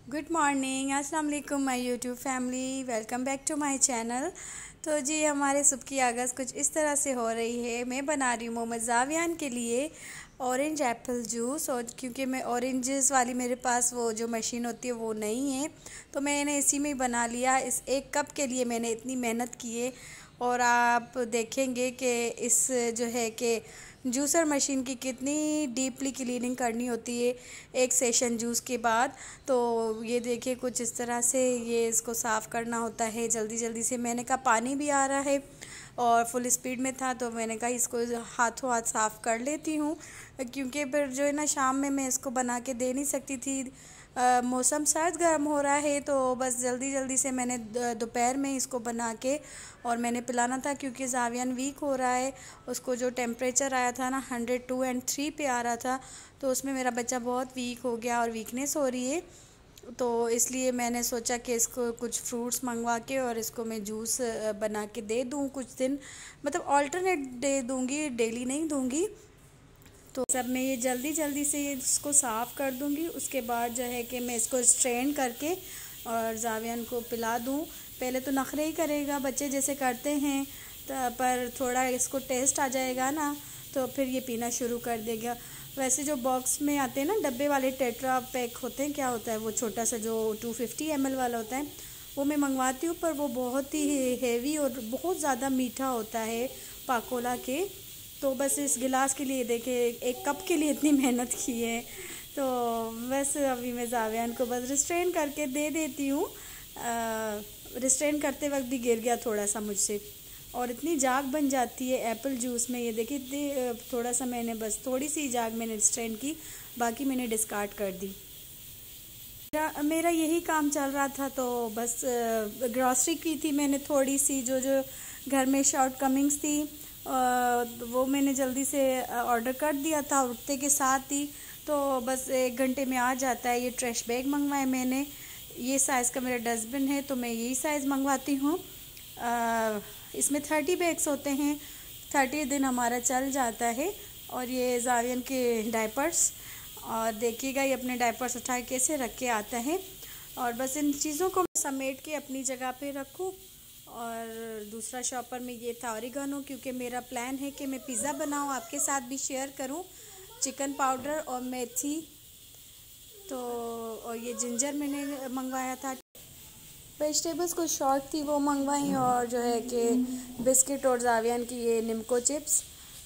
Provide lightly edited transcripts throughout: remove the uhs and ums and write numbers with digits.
Good morning, अस्सलाम वालेकुम my YouTube family. Welcome back to my channel. तो जी हमारे सुबह की आगाज़ कुछ इस तरह से हो रही है। मैं बना रही हूँ मोहम्मद जावियान के लिए ऑरेंज एप्पल जूस, और क्योंकि मैं ऑरेंजेस वाली मेरे पास वो जो मशीन होती है वो नहीं है, तो मैंने इसी में ही बना लिया। इस एक कप के लिए मैंने इतनी मेहनत की है, और आप देखेंगे कि इस जो है कि जूसर मशीन की कितनी डीपली क्लीनिंग करनी होती है एक सेशन जूस के बाद। तो ये देखिए कुछ इस तरह से ये इसको साफ़ करना होता है जल्दी जल्दी से। मैंने कहा पानी भी आ रहा है और फुल स्पीड में था, तो मैंने कहा इसको हाथों हाथ साफ़ कर लेती हूँ, क्योंकि फिर जो है ना शाम में मैं इसको बना के दे नहीं सकती थी। मौसम सर्द गर्म हो रहा है, तो बस जल्दी जल्दी से मैंने दोपहर में इसको बना के और मैंने पिलाना था, क्योंकि जावियान वीक हो रहा है। उसको जो टेम्परेचर आया था ना 102 और 3 पे आ रहा था, तो उसमें मेरा बच्चा बहुत वीक हो गया और वीकनेस हो रही है। तो इसलिए मैंने सोचा कि इसको कुछ फ्रूट्स मंगवा के और इसको मैं जूस बना के दे दूँ कुछ दिन, मतलब ऑल्टरनेट डे दूँगी, डेली नहीं दूँगी। तो सब मैं ये जल्दी जल्दी से इसको साफ़ कर दूँगी। उसके बाद जो है कि मैं इसको स्ट्रेन करके और जावियान को पिला दूँ। पहले तो नखरे ही करेगा, बच्चे जैसे करते हैं, पर थोड़ा इसको टेस्ट आ जाएगा ना तो फिर ये पीना शुरू कर देगा। वैसे जो बॉक्स में आते हैं ना डब्बे वाले टेट्रा पैक होते हैं, क्या होता है वो छोटा सा जो 250 ml वाला होता है, वो मैं मंगवाती हूँ, पर वो बहुत ही हेवी और बहुत ज़्यादा मीठा होता है पाकोला के। तो बस इस गिलास के लिए देखे एक कप के लिए इतनी मेहनत की है, तो बस अभी मैं जावियान को बस रिस्ट्रेन करके दे देती हूँ। रिस्ट्रेन करते वक्त भी गिर गया थोड़ा सा मुझसे, और इतनी जाग बन जाती है एप्पल जूस में। ये देखिए इतनी थोड़ा सा मैंने बस थोड़ी सी जाग मैंने रिस्ट्रेन की, बाकी मैंने डिस्कार्ड कर दी। मेरा यही काम चल रहा था, तो बस ग्रॉसरी की थी मैंने थोड़ी सी, जो जो घर में शॉर्ट कमिंग्स थी वो मैंने जल्दी से ऑर्डर कर दिया था उठते के साथ ही। तो बस 1 घंटे में आ जाता है। ये ट्रैश बैग मंगवाए मैंने, ये साइज़ का मेरा डस्टबिन है, तो मैं यही साइज़ मंगवाती हूँ। इसमें 30 बैग्स होते हैं, 30 दिन हमारा चल जाता है। और ये जावियन के डायपर्स, और देखिएगा ये अपने डायपर्स उठा कैसे रख के आता है। और बस इन चीज़ों को समेट के अपनी जगह पे रखूँ। और दूसरा शॉपर में ये था ऑरिगानो, क्योंकि मेरा प्लान है कि मैं पिज़्ज़ा बनाऊँ, आपके साथ भी शेयर करूँ। चिकन पाउडर और मेथी, तो और ये जिंजर मैंने मंगवाया था। वेजिटेबल्स कुछ शॉर्ट थी वो मंगवाई, और जो है कि बिस्किट और जावियान की ये निम्को चिप्स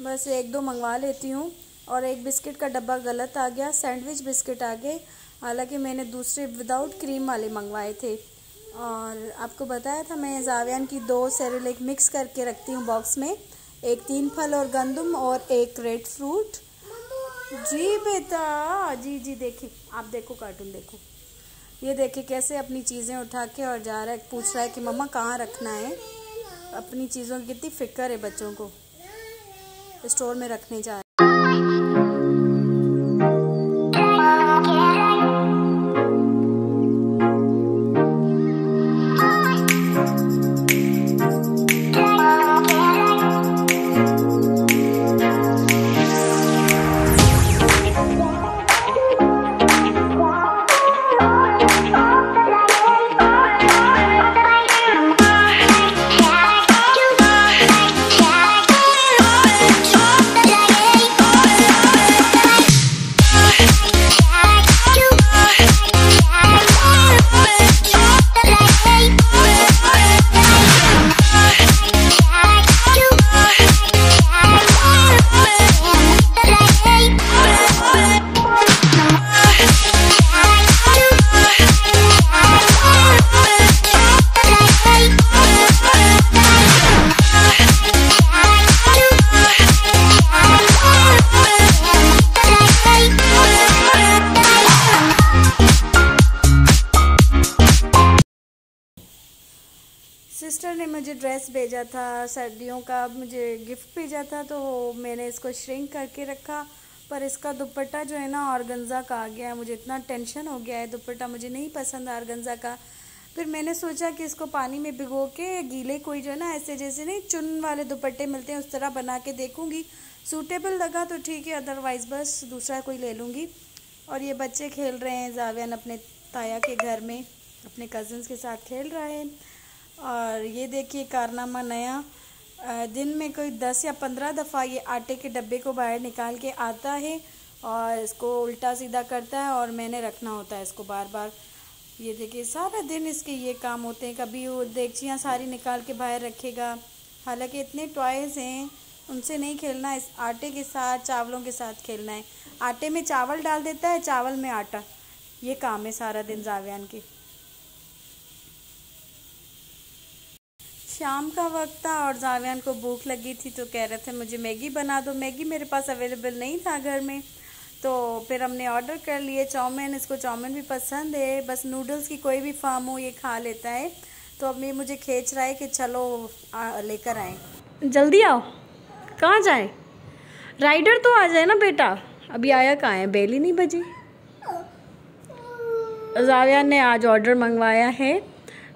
बस 1-2 मंगवा लेती हूँ। और एक बिस्किट का डब्बा गलत आ गया, सैंडविच बिस्किट आ गए, हालांकि मैंने दूसरे विदाउट क्रीम वाले मंगवाए थे। और आपको बताया था मैं जावियान की 2 सेरेलेक मिक्स करके रखती हूँ बॉक्स में, एक 3 फल और गंदम और एक रेड फ्रूट। जी बेटा, जी जी देखिए, आप देखो कार्टून देखो, ये देखिए कैसे अपनी चीज़ें उठा के और जा रहा है, पूछ रहा है कि मम्मा कहाँ रखना है। अपनी चीज़ों की कितनी फिक्र है बच्चों को, स्टोर में रखने जा रहा है। सिस्टर ने मुझे ड्रेस भेजा था सर्दियों का, मुझे गिफ्ट भेजा था, तो मैंने इसको श्रिंक करके रखा, पर इसका दुपट्टा जो है ना ऑर्गेन्जा का आ गया है। मुझे इतना टेंशन हो गया है, दुपट्टा मुझे नहीं पसंद ऑर्गेन्जा का। फिर मैंने सोचा कि इसको पानी में भिगो के गीले कोई जो है ना ऐसे जैसे नहीं चुन वाले दुपट्टे मिलते हैं उस तरह बना के देखूंगी, सूटेबल लगा तो ठीक है, अदरवाइज़ बस दूसरा कोई ले लूँगी। और ये बच्चे खेल रहे हैं, जावियान अपने ताया के घर में अपने कज़न्स के साथ खेल रहा है। और ये देखिए कारनामा नया, दिन में कोई 10 या 15 दफ़ा ये आटे के डब्बे को बाहर निकाल के आता है और इसको उल्टा सीधा करता है और मैंने रखना होता है इसको बार बार। ये देखिए सारा दिन इसके ये काम होते हैं। कभी वो देगचियाँ सारी निकाल के बाहर रखेगा, हालांकि इतने टॉयज़ हैं उनसे नहीं खेलना, इस आटे के साथ चावलों के साथ खेलना है। आटे में चावल डाल देता है, चावल में आटा, ये काम है सारा दिन जावियान के। शाम का वक्त था और जावियान को भूख लगी थी तो कह रहे थे मुझे मैगी बना दो। मैगी मेरे पास अवेलेबल नहीं था घर में, तो फिर हमने ऑर्डर कर लिए चाउमीन। इसको चाउमीन भी पसंद है, बस नूडल्स की कोई भी फार्म हो ये खा लेता है। तो अब ये मुझे खींच रहा है कि चलो लेकर आए, जल्दी आओ। कहाँ जाए? राइडर तो आ जाए ना बेटा, अभी आया कहाँ है, बेल ही नहीं बजी। जावियान ने आज ऑर्डर मंगवाया है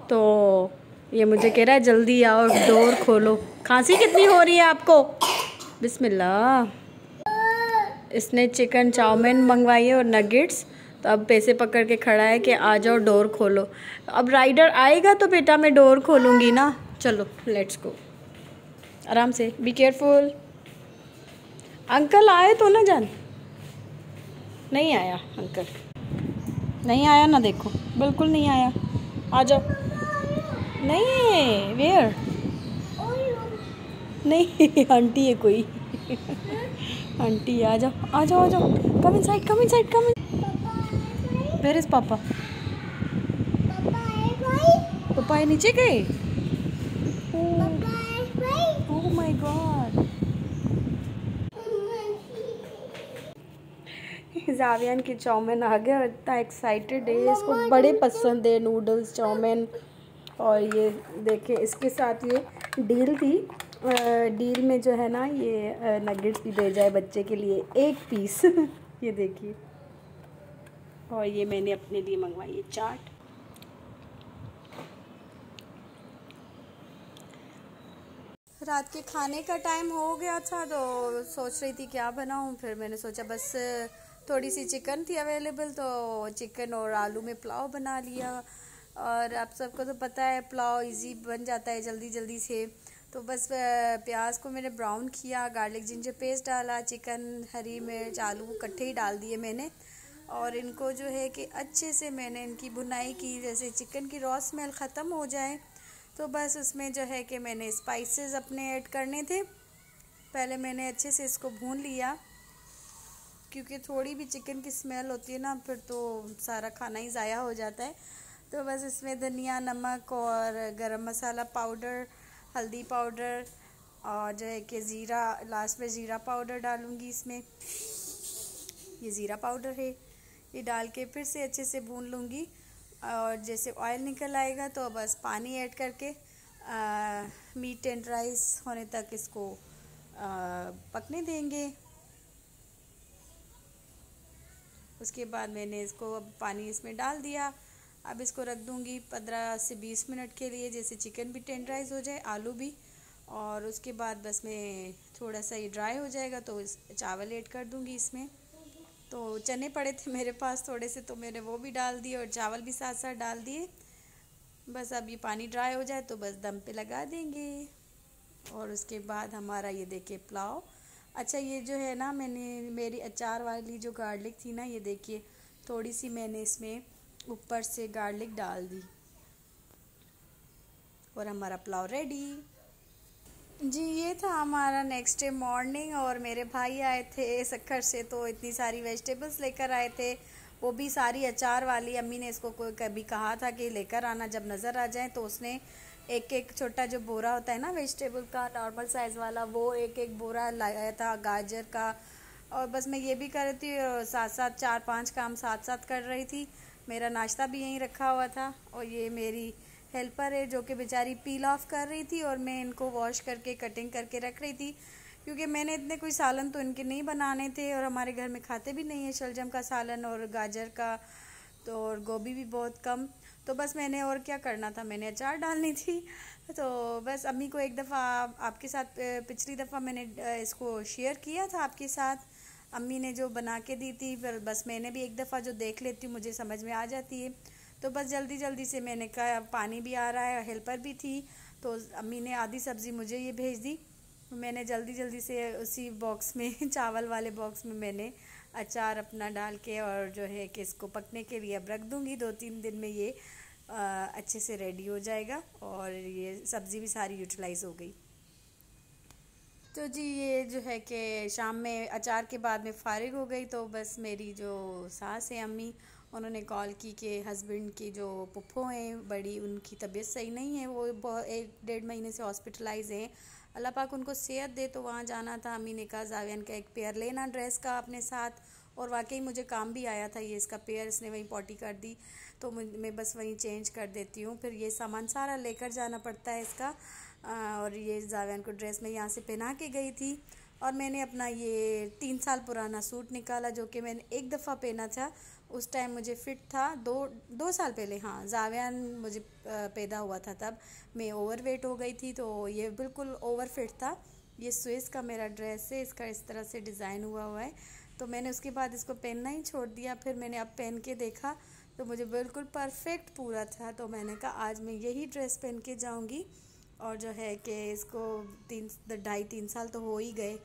तो ये मुझे कह रहा है जल्दी आओ, डोर खोलो। खांसी कितनी हो रही है आपको? बिस्मिल्लाह। इसने चिकन चाउमीन मंगवाई है और नगेट्स, तो अब पैसे पकड़ के खड़ा है कि आ जाओ डोर खोलो। अब राइडर आएगा तो बेटा मैं डोर खोलूँगी ना। चलो लेट्स गो, आराम से, बी केयरफुल। अंकल आए तो ना जान? नहीं आया अंकल, नहीं आया ना, देखो बिल्कुल नहीं आया। आ जाओ। नहीं, वेयर? नहीं आंटी है कोई। आंटी आ जाओ आ जाओ आ जाओ, come inside come inside come in. Where is papa? पापा है नीचे गए? Oh my God. जावियान की चाउमीन आ गया, इतना एक्साइटेड है, इसको बड़े पसंद है नूडल्स चाउमीन। और ये देखिए इसके साथ ये डील थी, डील में जो है ना ये नगेट्स भी भेजा है बच्चे के लिए 1 पीस। ये देखिए, और ये मैंने अपने लिए मंगवाई है चाट। रात के खाने का टाइम हो गया था तो सोच रही थी क्या बनाऊं, फिर मैंने सोचा बस थोड़ी सी चिकन थी अवेलेबल तो चिकन और आलू में पुलाव बना लिया। और आप सबको तो पता है पुलाव इजी बन जाता है जल्दी जल्दी से। तो बस प्याज को मैंने ब्राउन किया, गार्लिक जिंजर पेस्ट डाला, चिकन हरी मिर्च आलू इकट्ठे ही डाल दिए मैंने। और इनको जो है कि अच्छे से मैंने इनकी भुनाई की, जैसे चिकन की रॉ स्मेल ख़त्म हो जाए तो बस उसमें जो है कि मैंने स्पाइसेस अपने ऐड करने थे। पहले मैंने अच्छे से इसको भून लिया, क्योंकि थोड़ी भी चिकन की स्मेल होती है ना फिर तो सारा खाना ही ज़ाया हो जाता है। तो बस इसमें धनिया, नमक और गरम मसाला पाउडर, हल्दी पाउडर और जो है कि ज़ीरा, लास्ट में ज़ीरा पाउडर डालूँगी इसमें। ये ज़ीरा पाउडर है, ये डाल के फिर से अच्छे से भून लूँगी। और जैसे ऑयल निकल आएगा तो बस पानी ऐड करके मीट एंड राइस होने तक इसको पकने देंगे। उसके बाद मैंने इसको अब पानी इसमें डाल दिया। अब इसको रख दूँगी 15 से 20 मिनट के लिए, जैसे चिकन भी टेंडराइज हो जाए, आलू भी। और उसके बाद बस मैं थोड़ा सा ये ड्राई हो जाएगा तो इस चावल ऐड कर दूँगी इसमें। तो चने पड़े थे मेरे पास थोड़े से तो मैंने वो भी डाल दिए और चावल भी साथ साथ डाल दिए। बस अब ये पानी ड्राई हो जाए तो बस दम पे लगा देंगे। और उसके बाद हमारा ये देखिए पुलाव। अच्छा ये जो है ना, मैंने मेरी अचार वाली जो गार्लिक थी ना, ये देखिए थोड़ी सी मैंने इसमें ऊपर से गार्लिक डाल दी और हमारा पुलाव रेडी। जी ये था हमारा नेक्स्ट डे मॉर्निंग। और मेरे भाई आए थे सक्खर से तो इतनी सारी वेजिटेबल्स लेकर आए थे, वो भी सारी अचार वाली। अम्मी ने इसको कोई कभी कहा था कि लेकर आना जब नज़र आ जाए, तो उसने एक एक छोटा जो बोरा होता है ना वेजिटेबल का नॉर्मल साइज़ वाला, वो एक एक बोरा लाया था गाजर का। और बस मैं ये भी कर रही थी, साथ साथ 4-5 काम साथ साथ कर रही थी। मेरा नाश्ता भी यहीं रखा हुआ था और ये मेरी हेल्पर है जो कि बेचारी पील ऑफ कर रही थी और मैं इनको वॉश करके कटिंग करके रख रही थी, क्योंकि मैंने इतने कोई सालन तो इनके नहीं बनाने थे और हमारे घर में खाते भी नहीं है शलजम का सालन और गाजर का, तो और गोभी भी बहुत कम। तो बस मैंने और क्या करना था, मैंने अचार डालनी थी। तो बस अम्मी को एक दफ़ा आपके साथ पिछली दफ़ा मैंने इसको शेयर किया था आपके साथ, अम्मी ने जो बना के दी थी, फिर बस मैंने भी एक दफ़ा जो देख लेती हूँ मुझे समझ में आ जाती है। तो बस जल्दी जल्दी से मैंने कहा पानी भी आ रहा है, हेल्पर भी थी, तो अम्मी ने आधी सब्ज़ी मुझे ये भेज दी। मैंने जल्दी जल्दी से उसी बॉक्स में चावल वाले बॉक्स में मैंने अचार अपना डाल के और जो है कि इसको पकने के लिए अब रख दूँगी। 2-3 दिन में ये अच्छे से रेडी हो जाएगा और ये सब्ज़ी भी सारी यूटिलाइज़ हो गई। तो जी ये जो है कि शाम में अचार के बाद में फ़ारिग हो गई, तो बस मेरी जो सास है अम्मी, उन्होंने कॉल की कि हस्बैंड की जो पुप्पो हैं बड़ी, उनकी तबीयत सही नहीं है, वो 1-1.5 महीने से हॉस्पिटलाइज हैं। अल्लाह पाक उनको सेहत दे, तो वहाँ जाना था। अम्मी ने कहा जावियान का एक पेयर लेना ड्रेस का अपने साथ, और वाकई मुझे काम भी आया था ये इसका पेयर, इसने वहीं पॉटी कर दी, तो मैं बस वहीं चेंज कर देती हूँ। फिर ये सामान सारा लेकर जाना पड़ता है इसका। और ये जावियान को ड्रेस में यहाँ से पहना के गई थी, और मैंने अपना ये 3 साल पुराना सूट निकाला जो कि मैंने एक दफ़ा पहना था, उस टाइम मुझे फ़िट था। 2 साल पहले, हाँ, जावियान मुझे पैदा हुआ था, तब मैं ओवरवेट हो गई थी, तो ये बिल्कुल ओवर फिट था। ये स्विस का मेरा ड्रेस है, इसका इस तरह से डिज़ाइन हुआ है। तो मैंने उसके बाद इसको पहनना ही छोड़ दिया। फिर मैंने अब पहन के देखा तो मुझे बिल्कुल परफेक्ट पूरा था, तो मैंने कहा आज मैं यही ड्रेस पहन के जाऊँगी। और जो है कि इसको 2.5-3 साल तो हो ही गए।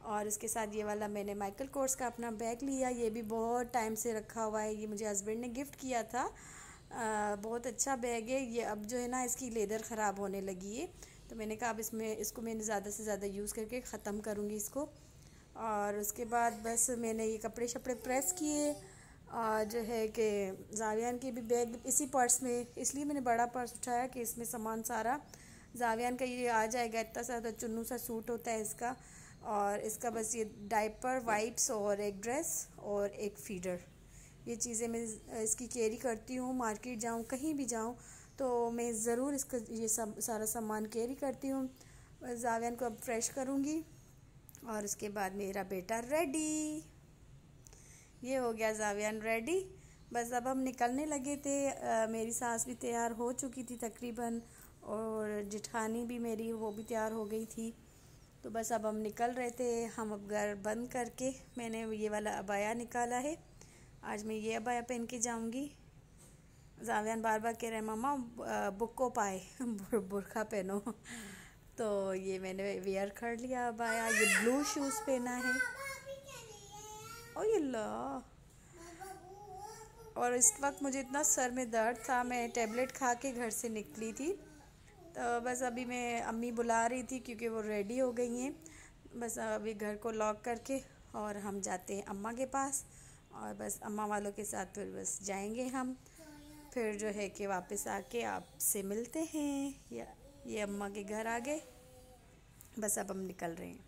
और इसके साथ ये वाला मैंने माइकल कोर्स का अपना बैग लिया, ये भी बहुत टाइम से रखा हुआ है, ये मुझे हस्बैंड ने गिफ्ट किया था। बहुत अच्छा बैग है ये। अब जो है ना इसकी लेदर ख़राब होने लगी है, तो मैंने कहा अब इसको मैं ज़्यादा से ज़्यादा यूज़ करके ख़त्म करूँगी इसको। और उसके बाद बस मैंने ये कपड़े शपड़े प्रेस किए, और जो है कि जावियान के भी बैग इसी पर्स में, इसलिए मैंने बड़ा पर्स उठाया कि इसमें सामान सारा जावियान का ये आ जाएगा। इतना सा चुन्नू सा सूट होता है इसका, और इसका बस ये डायपर, वाइप्स और एक ड्रेस और एक फीडर, ये चीज़ें मैं इसकी कैरी करती हूँ। मार्केट जाऊँ, कहीं भी जाऊँ, तो मैं ज़रूर इसका ये सब सारा सामान कैरी करती हूँ। जावियान को अब फ्रेश करूँगी, और उसके बाद मेरा बेटा रेडी। ये हो गया जावियान रेडी। बस अब हम निकलने लगे थे। मेरी सास भी तैयार हो चुकी थी तकरीबन, और जेठानी भी मेरी, वो भी तैयार हो गई थी। तो बस अब हम निकल रहे थे। हम अब घर बंद करके मैंने ये वाला अबाया निकाला है, आज मैं ये अबाया पहन के जाऊंगी। जावियान बार बार कह रहे हैं मम्मा बुक्को पाए बुरखा पहनो, तो ये मैंने वेयर कर लिया अबाया। ये ब्लू शूज़ पहना है, ओ ये ला। और इस वक्त मुझे इतना सर में दर्द था, मैं टेबलेट खा के घर से निकली थी। तो बस अभी मैं, अम्मी बुला रही थी क्योंकि वो रेडी हो गई हैं। बस अभी घर को लॉक करके और हम जाते हैं अम्मा के पास, और बस अम्मा वालों के साथ फिर बस जाएंगे हम। फिर जो है कि वापस आके आपसे मिलते हैं। ये अम्मा के घर आ गए, बस अब हम निकल रहे हैं।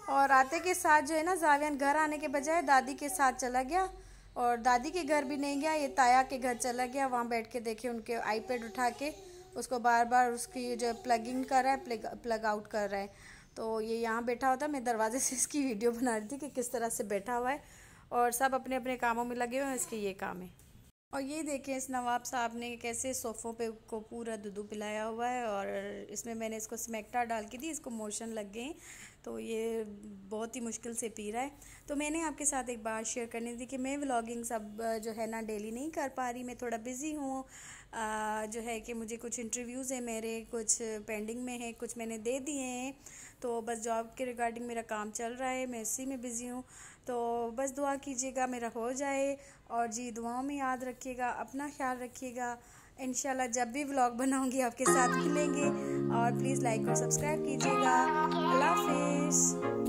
और आते के साथ जो है ना, जावियान घर आने के बजाय दादी के साथ चला गया, और दादी के घर भी नहीं गया, ये ताया के घर चला गया। वहाँ बैठ के देखे उनके आईपैड उठा के उसको बार बार उसकी जो प्लग इन कर रहा है, प्लग आउट कर रहा है। तो ये यहाँ बैठा होता, मैं दरवाजे से इसकी वीडियो बना रही थी कि किस तरह से बैठा हुआ है, और सब अपने अपने कामों में लगे हुए हैं, इसके ये काम है। और ये देखें इस नवाब साहब ने कैसे सोफ़ों पे को पूरा दूध पिलाया हुआ है, और इसमें मैंने इसको स्मेक्टा डाल के दी, इसको मोशन लग गए, तो ये बहुत ही मुश्किल से पी रहा है। तो मैंने आपके साथ एक बात शेयर करनी थी कि मैं व्लॉगिंग सब जो है ना डेली नहीं कर पा रही, मैं थोड़ा बिज़ी हूँ। जो है कि मुझे कुछ इंटरव्यूज़ हैं मेरे, कुछ पेंडिंग में है, कुछ मैंने दे दिए हैं, तो बस जॉब के रिगार्डिंग मेरा काम चल रहा है, मैं इसी में बिज़ी हूँ। तो बस दुआ कीजिएगा मेरा हो जाए, और जी दुआओं में याद रखिएगा, अपना ख्याल रखिएगा। इंशाल्लाह जब भी व्लॉग बनाऊंगी आपके साथ मिलेंगे, और प्लीज़ लाइक और सब्सक्राइब कीजिएगा। अल्लाह हाफिज़।